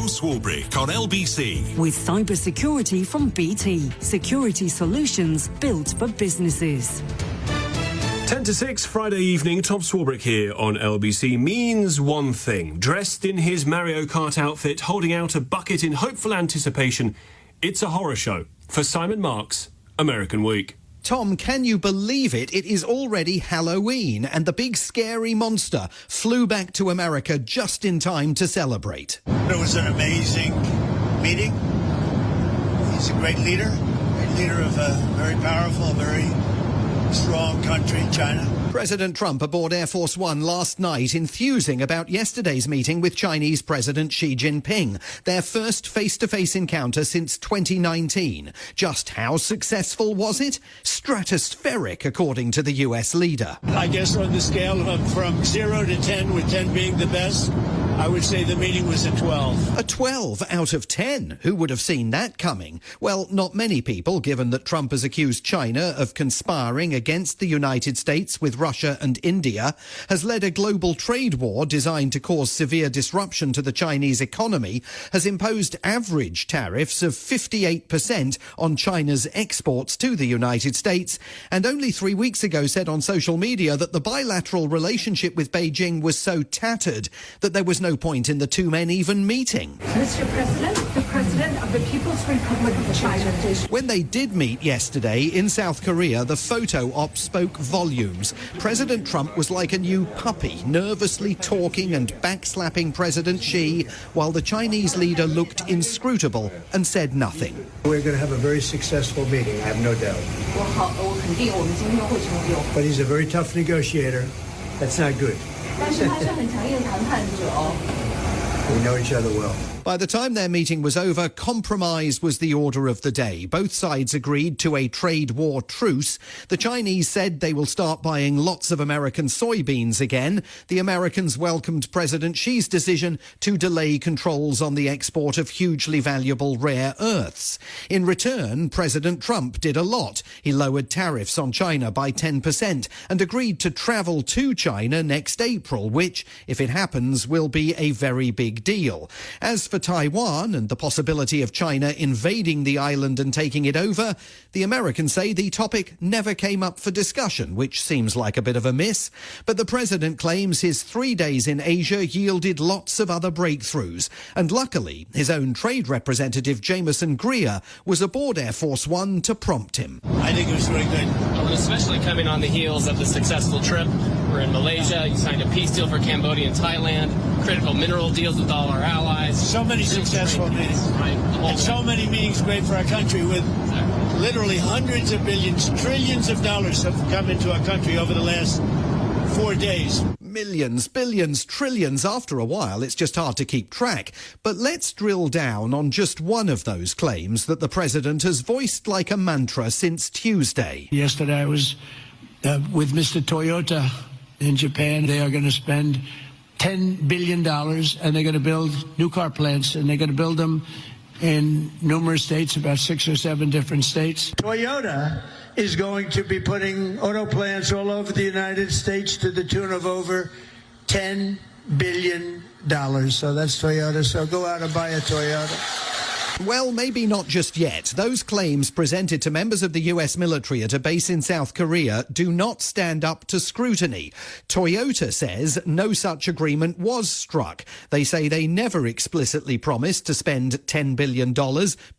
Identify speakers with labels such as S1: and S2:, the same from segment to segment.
S1: Tom Swarbrick on LBC.
S2: With cybersecurity from BT. Security solutions built for businesses.
S3: 10 to 6, Friday evening, Tom Swarbrick here on LBC means one thing. Dressed in his Mario Kart outfit, holding out a bucket in hopeful anticipation, it's a horror show for Simon Mark's American Week.
S4: Tom, can you believe it? It is already Halloween and the big scary monster flew back to America just in time to celebrate.
S5: It was an amazing meeting. He's a great leader of a very powerful, very strong country, China.
S4: President Trump aboard Air Force One last night, enthusing about yesterday's meeting with Chinese President Xi Jinping, their first face-to-face encounter since 2019. Just how successful was it? Stratospheric, according to the US leader.
S5: I guess on the scale of from 0 to 10, with 10 being the best, I would say the meeting was a 12.
S4: A 12 out of 10. Who would have seen that coming? Well, not many people, given that Trump has accused China of conspiring against the United States with Russia and India, has led a global trade war designed to cause severe disruption to the Chinese economy, has imposed average tariffs of 58% on China's exports to the United States, and only 3 weeks ago said on social media that the bilateral relationship with Beijing was so tattered that there was no point in the two men even meeting.
S6: Mr. President, the President of the People's Republic of China.
S4: When they did meet yesterday in South Korea, the photo op spoke volumes. President Trump was like a new puppy, nervously talking and backslapping President Xi, while the Chinese leader looked inscrutable and said nothing.
S7: We're going to have a very successful meeting, I have no doubt. But he's a very tough negotiator. That's not good. We know each other well.
S4: By the time their meeting was over, compromise was the order of the day. Both sides agreed to a trade war truce. The Chinese said they will start buying lots of American soybeans again. The Americans welcomed President Xi's decision to delay controls on the export of hugely valuable rare earths. In return, President Trump did a lot. He lowered tariffs on China by 10% and agreed to travel to China next April, which, if it happens, will be a very big deal. As for Taiwan and the possibility of China invading the island and taking it over, the Americans say the topic never came up for discussion, which seems like a bit of a miss. But the president claims his 3 days in Asia yielded lots of other breakthroughs. And luckily, his own trade representative, Jameson Greer, was aboard Air Force One to prompt him.
S5: I think it was really good.
S8: Especially coming on the heels of the successful trip. We're in Malaysia. You signed a peace deal for Cambodia and Thailand. Critical mineral deals with all our allies.
S5: So many successful meetings.
S8: Right.
S5: And so many meetings great for our country, with literally hundreds of billions, trillions of dollars have come into our country over the last 4 days.
S4: Millions, billions, trillions. After a while, it's just hard to keep track. But let's drill down on just one of those claims that the president has voiced like a mantra since Tuesday.
S9: Yesterday I was with Mr. Toyota in Japan. They are going to spend $10 billion and they're going to build new car plants, and they're going to build them in numerous states, about 6 or 7 different states.
S7: Toyota is going to be putting auto plants all over the United States to the tune of over $10 billion. So that's Toyota. So go out and buy a Toyota.
S4: Well, maybe not just yet. Those claims presented to members of the US military at a base in South Korea do not stand up to scrutiny. Toyota says no such agreement was struck. They say they never explicitly promised to spend $10 billion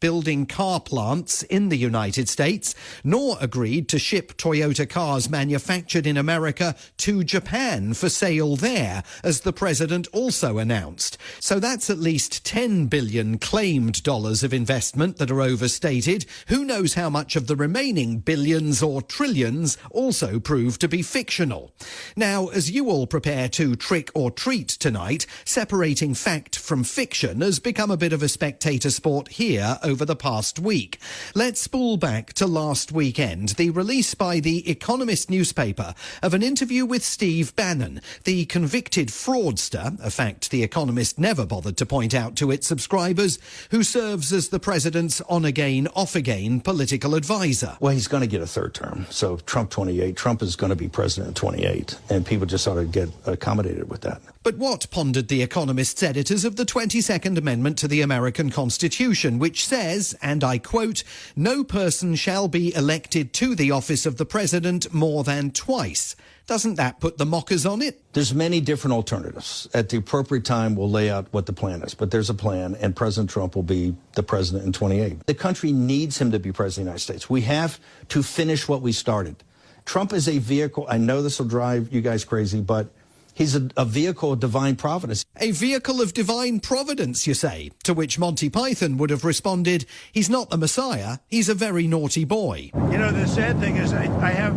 S4: building car plants in the United States, nor agreed to ship Toyota cars manufactured in America to Japan for sale there, as the president also announced. So that's at least $10 billion claimed dollars of investment that are overstated. Who knows how much of the remaining billions or trillions also prove to be fictional. Now, as you all prepare to trick or treat tonight, separating fact from fiction has become a bit of a spectator sport here over the past week. Let's spool back to last weekend, the release by The Economist newspaper of an interview with Steve Bannon, the convicted fraudster, a fact The Economist never bothered to point out to its subscribers, who served serves as the president's on-again, off-again political advisor.
S10: Well, he's going to get a third term. So Trump 28, Trump is going to be president in 28, and people just ought to get accommodated with that.
S4: But what pondered The Economist's editors of the 22nd Amendment to the American Constitution, which says, and I quote, "No person shall be elected to the office of the president more than twice." Doesn't that put the mockers on it?
S10: There's many different alternatives. At the appropriate time, we'll lay out what the plan is. But there's a plan, and President Trump will be the president in 28. The country needs him to be president of the United States. We have to finish what we started. Trump is a vehicle. I know this will drive you guys crazy, but he's a vehicle of divine providence.
S4: A vehicle of divine providence, you say? To which Monty Python would have responded, he's not the Messiah, he's a very naughty boy.
S7: You know, the sad thing is I have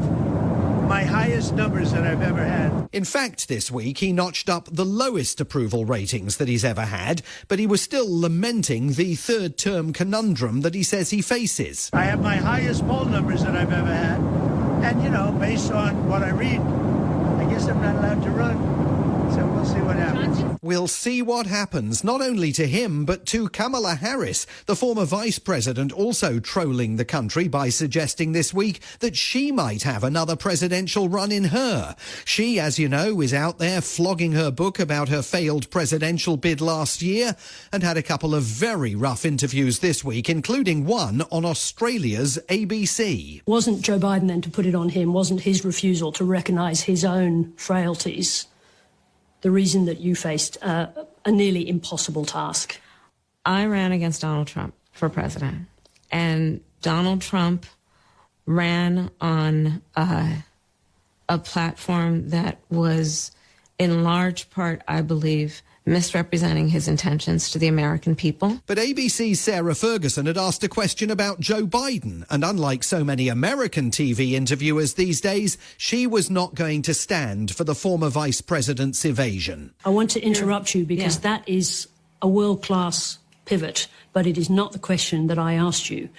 S7: my highest numbers that I've ever had.
S4: In fact, this week he notched up the lowest approval ratings that he's ever had, but he was still lamenting the third-term conundrum that he says he faces.
S7: I have my highest poll numbers that I've ever had, and, you know, based on what I read, I guess I'm not allowed to run. So we'll see what happens.
S4: We'll see what happens, not only to him, but to Kamala Harris, the former vice president, also trolling the country by suggesting this week that she might have another presidential run in her. She, as you know, is out there flogging her book about her failed presidential bid last year and had a couple of very rough interviews this week, including one on Australia's ABC.
S11: Wasn't Joe Biden then, to put it on him, wasn't his refusal to recognise his own frailties the reason that you faced a nearly impossible task?
S12: I ran against Donald Trump for president, and Donald Trump ran on a platform that was in large part, I believe, misrepresenting his intentions to the American people.
S4: But ABC's Sarah Ferguson had asked a question about Joe Biden, and unlike so many American TV interviewers these days, she was not going to stand for the former vice president's evasion.
S11: I want to interrupt you because that is a world-class pivot, but it is not the question that I asked you,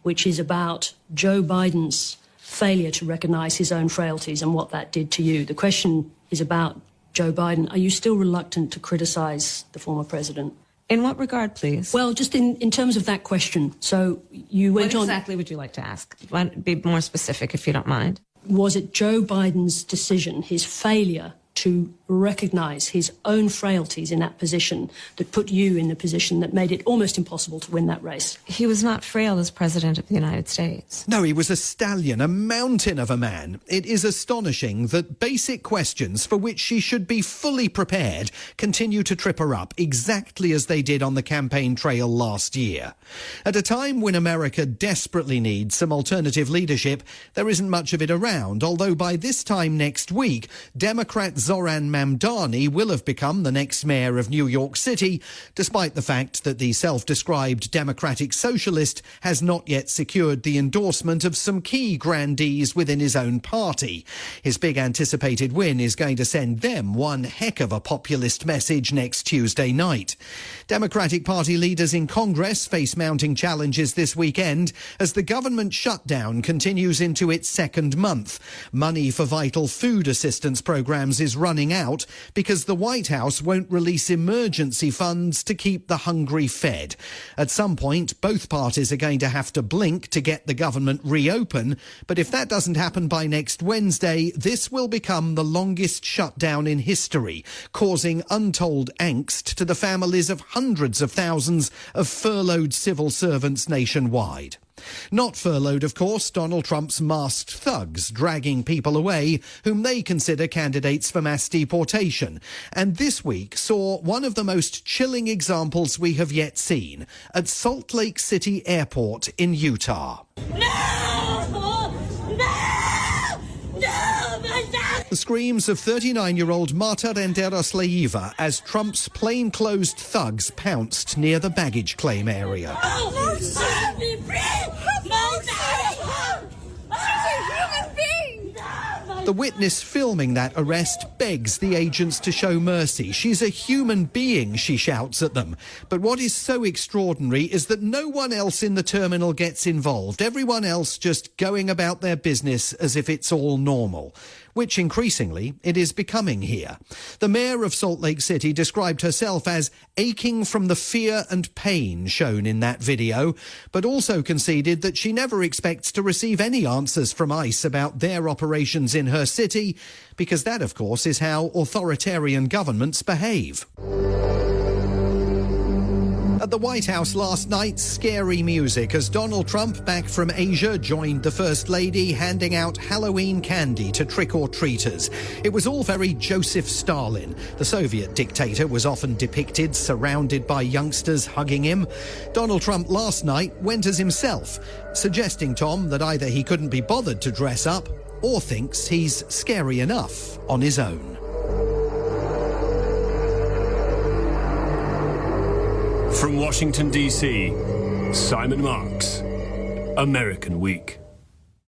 S11: which is about Joe Biden's failure to recognise his own frailties and what that did to you. The question is about Joe Biden. Are you still reluctant to criticise the former president?
S12: In what regard, please?
S11: Well, just in terms of that question. So you went on...
S12: What exactly would you like to ask? Be more specific, if you don't mind.
S11: Was it Joe Biden's decision, his failure to recognise his own frailties in that position, that put you in the position that made it almost impossible to win that race?
S12: He was not frail as president of the United States.
S4: No, he was a stallion, a mountain of a man. It is astonishing that basic questions for which she should be fully prepared continue to trip her up, exactly as they did on the campaign trail last year. At a time when America desperately needs some alternative leadership, there isn't much of it around, although by this time next week, Democrat Zoran Mamdani will have become the next mayor of New York City, despite the fact that the self-described democratic socialist has not yet secured the endorsement of some key grandees within his own party. His big anticipated win is going to send them one heck of a populist message next Tuesday night. Democratic Party leaders in Congress face mounting challenges this weekend as the government shutdown continues into its second month. Money for vital food assistance programs is running out because the White House won't release emergency funds to keep the hungry fed. At some point, both parties are going to have to blink to get the government reopen, but if that doesn't happen by next Wednesday, this will become the longest shutdown in history, causing untold angst to the families of hundreds of thousands of furloughed civil servants nationwide. Not furloughed, of course, Donald Trump's masked thugs, dragging people away whom they consider candidates for mass deportation. And this week saw one of the most chilling examples we have yet seen at Salt Lake City Airport in Utah. The screams of 39-year-old Marta Renderos-Leiva as Trump's plainclothes thugs pounced near the baggage claim area. The witness filming that arrest begs the agents to show mercy. She's a human being, she shouts at them. But what is so extraordinary is that no one else in the terminal gets involved. Everyone else just going about their business as if it's all normal. which increasingly it is becoming here. The mayor of Salt Lake City described herself as aching from the fear and pain shown in that video, but also conceded that she never expects to receive any answers from ICE about their operations in her city, because that, of course, is how authoritarian governments behave. At the White House last night, scary music as Donald Trump, back from Asia, joined the First Lady, handing out Halloween candy to trick-or-treaters. It was all very Joseph Stalin. The Soviet dictator was often depicted surrounded by youngsters hugging him. Donald Trump last night went as himself, suggesting, Tom, that either he couldn't be bothered to dress up or thinks he's scary enough on his own.
S3: From Washington, D.C., Simon Marks, American Week.